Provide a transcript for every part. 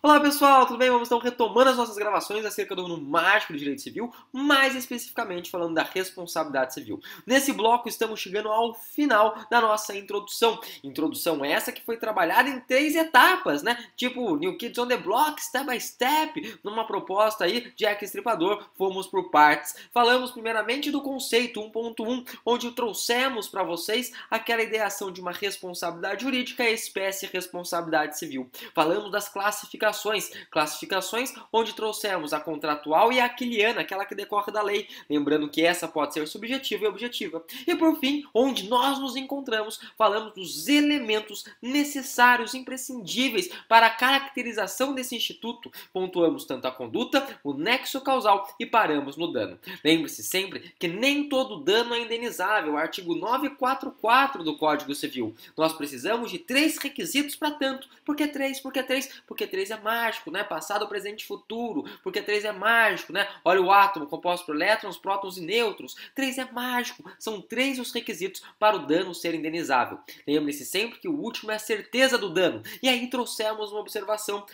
Olá pessoal, tudo bem? Vamos então retomando as nossas gravações acerca do mundo mágico do direito civil, mais especificamente falando da responsabilidade civil. Nesse bloco estamos chegando ao final da nossa introdução. Introdução essa que foi trabalhada em 3 etapas, né? Tipo New Kids on the Block, Step by Step, numa proposta aí de Jack Estripador, fomos por partes. Falamos primeiramente do conceito 1.1, onde trouxemos para vocês aquela ideação de uma responsabilidade jurídica e espécie responsabilidade civil. Falamos das classificações onde trouxemos a contratual e a aquiliana, aquela que decorre da lei, lembrando que essa pode ser subjetiva e objetiva. E por fim, onde nós nos encontramos, falamos dos elementos necessários, imprescindíveis para a caracterização desse instituto, pontuamos tanto a conduta, o nexo causal e paramos no dano. Lembre-se sempre que nem todo dano é indenizável, artigo 944 do Código Civil. Nós precisamos de 3 requisitos para tanto. Por que 3? Por que 3? Porque 3 é mágico, né? Passado, presente e futuro. Porque 3 é mágico, né? Olha o átomo composto por elétrons, prótons e nêutrons. 3 é mágico. São 3 os requisitos para o dano ser indenizável. Lembre-se sempre que o último é a certeza do dano. E aí trouxemos uma observação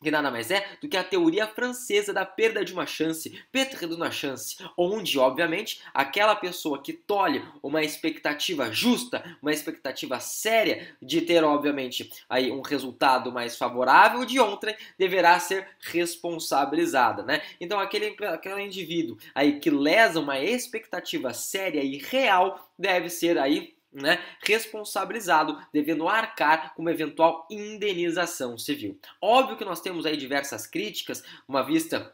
que nada mais é do que a teoria francesa da perda de uma chance, perdre de uma chance, onde, obviamente, aquela pessoa que tolhe uma expectativa justa, uma expectativa séria de ter, obviamente, aí um resultado mais favorável de ontem, deverá ser responsabilizada, né? Então, aquele indivíduo aí que lesa uma expectativa séria e real deve ser aí responsabilizado, devendo arcar com uma eventual indenização civil. Óbvio que nós temos aí diversas críticas, uma vista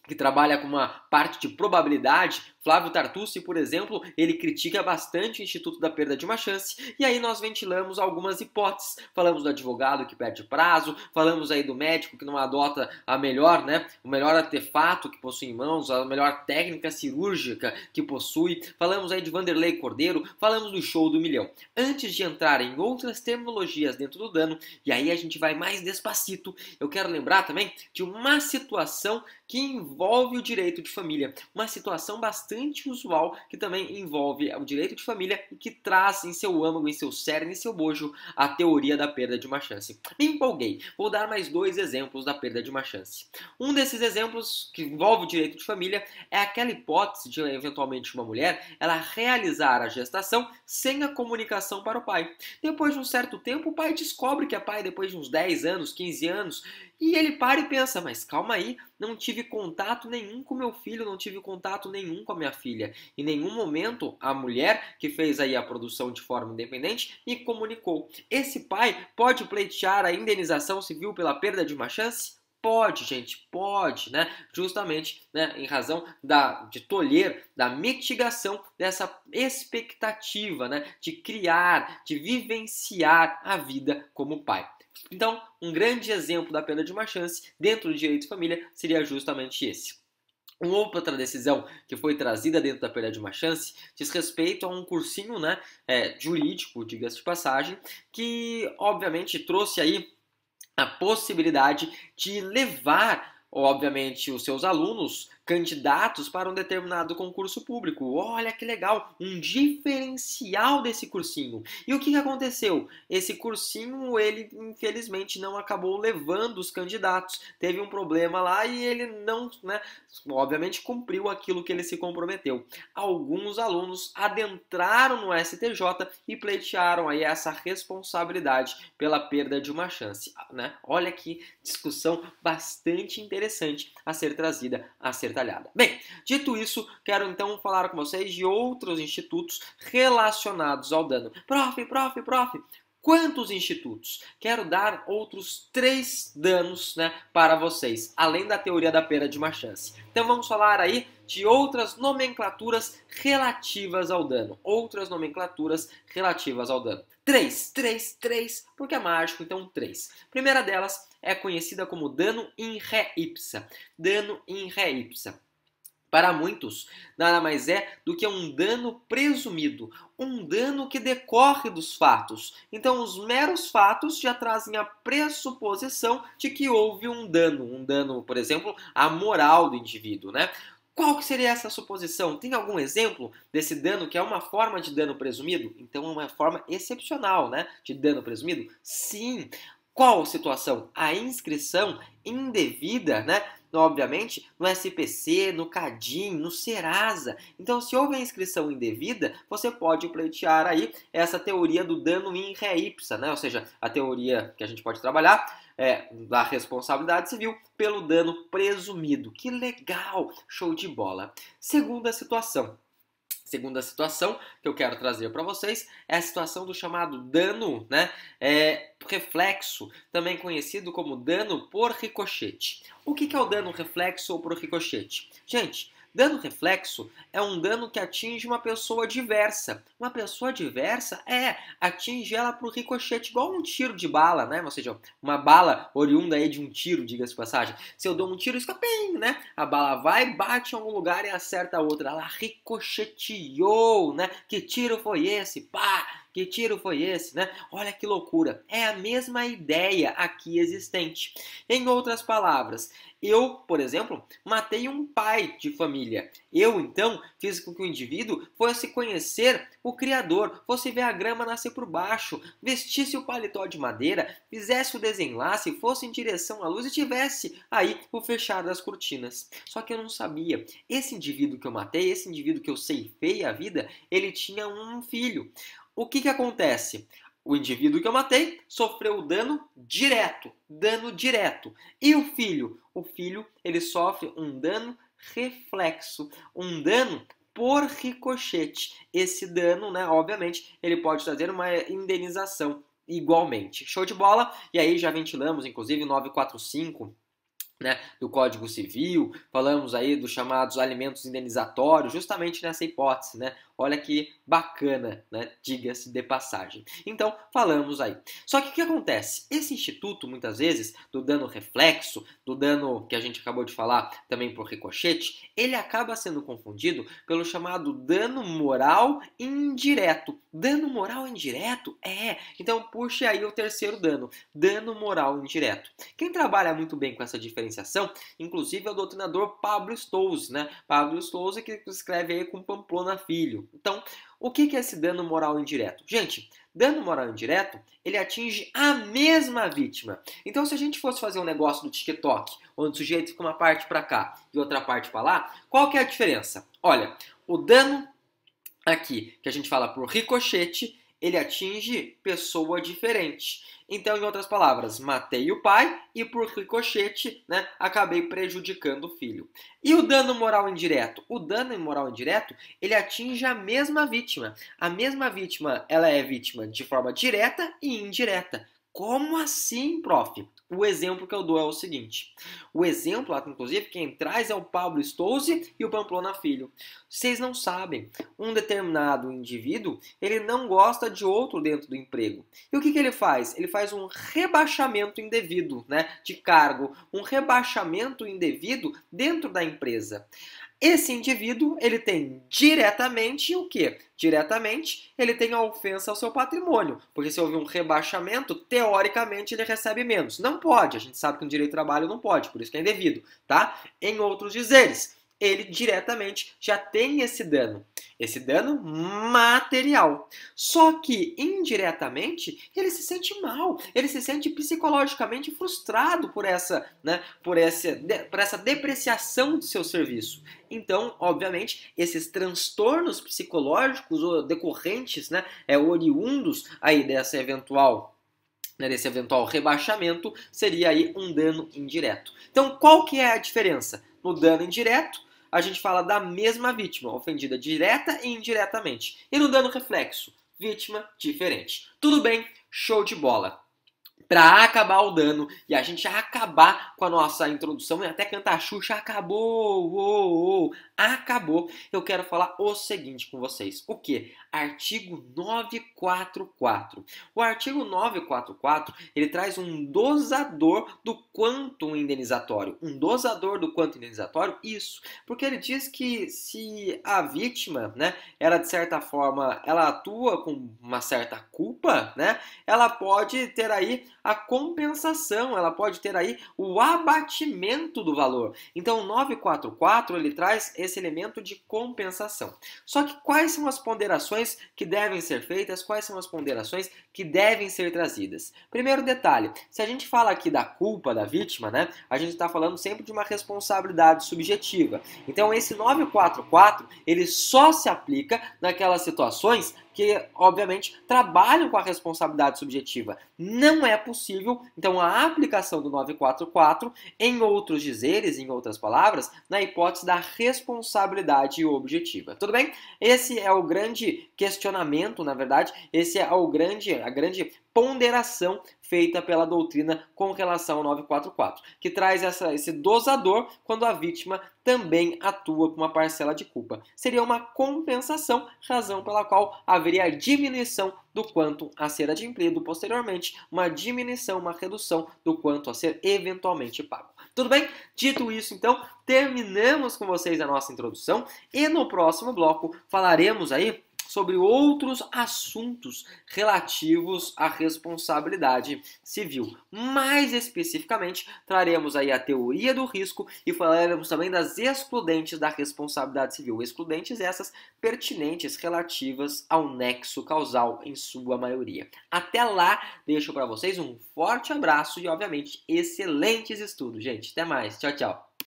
que trabalha com uma parte de probabilidade. Flávio Tartucci, por exemplo, ele critica bastante o Instituto da Perda de uma Chance, e aí nós ventilamos algumas hipóteses. Falamos do advogado que perde prazo, falamos aí do médico que não adota a melhor, o melhor artefato que possui em mãos, a melhor técnica cirúrgica que possui, falamos aí de Vanderlei Cordeiro, falamos do show do milhão. Antes de entrar em outras terminologias dentro do dano, e aí a gente vai mais despacito, eu quero lembrar também de uma situação que envolve o direito de família, uma situação bastante usual que também envolve o direito de família e que traz em seu âmago, em seu cerne, em seu bojo, a teoria da perda de uma chance. Me empolguei, vou dar mais 2 exemplos da perda de uma chance. Um desses exemplos que envolve o direito de família é aquela hipótese de, eventualmente, uma mulher ela realizar a gestação sem a comunicação para o pai. Depois de um certo tempo, o pai descobre que é pai, depois de uns 10 anos, 15 anos, e ele para e pensa, mas calma aí, não tive contato nenhum com meu filho, não tive contato nenhum com a minha filha. Em nenhum momento a mulher que fez aí a produção de forma independente me comunicou. Esse pai pode pleitear a indenização civil pela perda de uma chance? Pode, gente, pode, Justamente, em razão de tolher, da mitigação dessa expectativa, de criar, de vivenciar a vida como pai. Então, um grande exemplo da perda de uma chance dentro do direito de família seria justamente esse. Uma outra decisão que foi trazida dentro da perda de uma chance diz respeito a um cursinho jurídico, diga-se de passagem, que obviamente trouxe aí a possibilidade de levar, obviamente, os seus alunos candidatos para um determinado concurso público. Olha que legal, um diferencial desse cursinho. E o que aconteceu? Esse cursinho, ele infelizmente não acabou levando os candidatos. Teve um problema lá e ele não, obviamente cumpriu aquilo que ele se comprometeu. Alguns alunos adentraram no STJ e pleitearam aí essa responsabilidade pela perda de uma chance, Olha que discussão bastante interessante a ser trazida, a ser talhada. Bem, dito isso, quero então falar com vocês de outros institutos relacionados ao dano. Prof, quantos institutos? Quero dar outros 3 danos para vocês, além da teoria da perda de uma chance. Então vamos falar aí de outras nomenclaturas relativas ao dano. Outras nomenclaturas relativas ao dano. 3, porque é mágico, então 3. Primeira delas é conhecida como dano in re ipsa. Dano in re ipsa. Para muitos, nada mais é do que um dano presumido, um dano que decorre dos fatos. Então, os meros fatos já trazem a pressuposição de que houve um dano, por exemplo, à moral do indivíduo, Qual que seria essa suposição? Tem algum exemplo desse dano que é uma forma de dano presumido? Então, é uma forma excepcional, de dano presumido? Sim. Qual situação? A inscrição indevida, né? Obviamente, no SPC, no CADIM, no Serasa. Então, se houve a inscrição indevida, você pode pleitear aí essa teoria do dano in re ipsa, né? Ou seja, a teoria que a gente pode trabalhar da responsabilidade civil pelo dano presumido. Que legal! Show de bola! Segunda situação que eu quero trazer para vocês é a situação do chamado dano, né, reflexo, também conhecido como dano por ricochete. O que é o dano reflexo ou por ricochete? Gente, dano reflexo é um dano que atinge uma pessoa diversa. Uma pessoa diversa atinge ela por ricochete, igual um tiro de bala, né? Ou seja, uma bala oriunda aí de um tiro, diga-se de passagem. Se eu dou um tiro, escapim, né? A bala vai, bate em algum lugar e acerta a outra. Ela ricocheteou, né? Que tiro foi esse? Pá! Que tiro foi esse, né? Olha que loucura. É a mesma ideia aqui existente. Em outras palavras, eu, por exemplo, matei um pai de família. Eu, então, fiz com que o indivíduo fosse conhecer o Criador, fosse ver a grama nascer por baixo, vestisse o paletó de madeira, fizesse o desenlace, fosse em direção à luz e tivesse aí o fechar das cortinas. Só que eu não sabia. Esse indivíduo que eu matei, esse indivíduo que eu ceifei a vida, ele tinha um filho. O que acontece? O indivíduo que eu matei sofreu dano direto. E o filho? O filho, ele sofre um dano reflexo, um dano por ricochete. Esse dano, né, obviamente, ele pode trazer uma indenização igualmente. Show de bola? E aí já ventilamos, inclusive, 945, né, do Código Civil, falamos aí dos chamados alimentos indenizatórios, justamente nessa hipótese, né? Olha que bacana, né? Diga-se de passagem. Então, falamos aí. Só que o que acontece? Esse instituto, muitas vezes, do dano reflexo, do dano que a gente acabou de falar também por ricochete, ele acaba sendo confundido pelo chamado dano moral indireto. Dano moral indireto? Então, puxe aí o terceiro dano. Dano moral indireto. Quem trabalha muito bem com essa diferenciação, inclusive é o doutrinador Pablo Stouze, né? Pablo Stouze que escreve aí com Pamplona Filho. Então, o que é esse dano moral indireto? Gente, dano moral indireto, ele atinge a mesma vítima. Então, se a gente fosse fazer um negócio do TikTok, onde o sujeito fica uma parte para cá e outra parte para lá, qual que é a diferença? Olha, o dano aqui, que a gente fala por ricochete, ele atinge pessoa diferente. Então, em outras palavras, matei o pai e por ricochete, né, acabei prejudicando o filho. E o dano moral indireto? O dano moral indireto, ele atinge a mesma vítima. A mesma vítima, ela é vítima de forma direta e indireta. Como assim, prof? O exemplo que eu dou é o seguinte. O exemplo, inclusive, quem traz é o Pablo Stouze e o Pamplona Filho. Vocês não sabem, um determinado indivíduo, ele não gosta de outro dentro do emprego. E o que ele faz? Ele faz um rebaixamento indevido, né, de cargo, um rebaixamento indevido dentro da empresa. Esse indivíduo, ele tem diretamente o quê? Diretamente, ele tem a ofensa ao seu patrimônio, porque se houve um rebaixamento, teoricamente ele recebe menos. Não pode, a gente sabe que no direito do trabalho não pode, por isso que é indevido, tá? Em outros dizeres, ele diretamente já tem esse dano material. Só que indiretamente ele se sente mal, ele se sente psicologicamente frustrado por essa depreciação de seu serviço. Então, obviamente, esses transtornos psicológicos ou decorrentes, né, oriundos aí desse eventual rebaixamento, seria aí um dano indireto. Então, qual que é a diferença? No dano indireto, a gente fala da mesma vítima, ofendida direta e indiretamente. E no dano reflexo, vítima diferente. Tudo bem? Show de bola! Para acabar o dano e a gente acabar com a nossa introdução e até cantar Xuxa, acabou, eu quero falar o seguinte com vocês. O que? Artigo 944. O artigo 944, ele traz um dosador do quantum indenizatório. Um dosador do quantum indenizatório? Isso. Porque ele diz que se a vítima, né, ela de certa forma, ela atua com uma certa culpa, né, ela pode ter aí a compensação, ela pode ter aí o abatimento do valor. Então, o 944 ele traz esse elemento de compensação. Só que quais são as ponderações que devem ser feitas? Quais são as ponderações que devem ser trazidas? Primeiro detalhe, se a gente fala aqui da culpa da vítima, né, a gente está falando sempre de uma responsabilidade subjetiva. Então, esse 944, ele só se aplica naquelas situações que, obviamente, trabalham com a responsabilidade subjetiva. Não é possível, então, a aplicação do 944 em outros dizeres, em outras palavras, na hipótese da responsabilidade objetiva. Tudo bem? Esse é o grande questionamento, na verdade, esse é a grande ponderação feita pela doutrina com relação ao 944, que traz esse dosador quando a vítima também atua com uma parcela de culpa. Seria uma compensação, razão pela qual haveria a diminuição do quanto a ser adimplido posteriormente, uma diminuição, uma redução do quanto a ser eventualmente pago. Tudo bem? Dito isso, então, terminamos com vocês a nossa introdução e no próximo bloco falaremos aí sobre outros assuntos relativos à responsabilidade civil. Mais especificamente, traremos aí a teoria do risco e falaremos também das excludentes da responsabilidade civil. Excludentes essas pertinentes relativas ao nexo causal em sua maioria. Até lá, deixo para vocês um forte abraço e, obviamente, excelentes estudos, gente. Até mais. Tchau, tchau.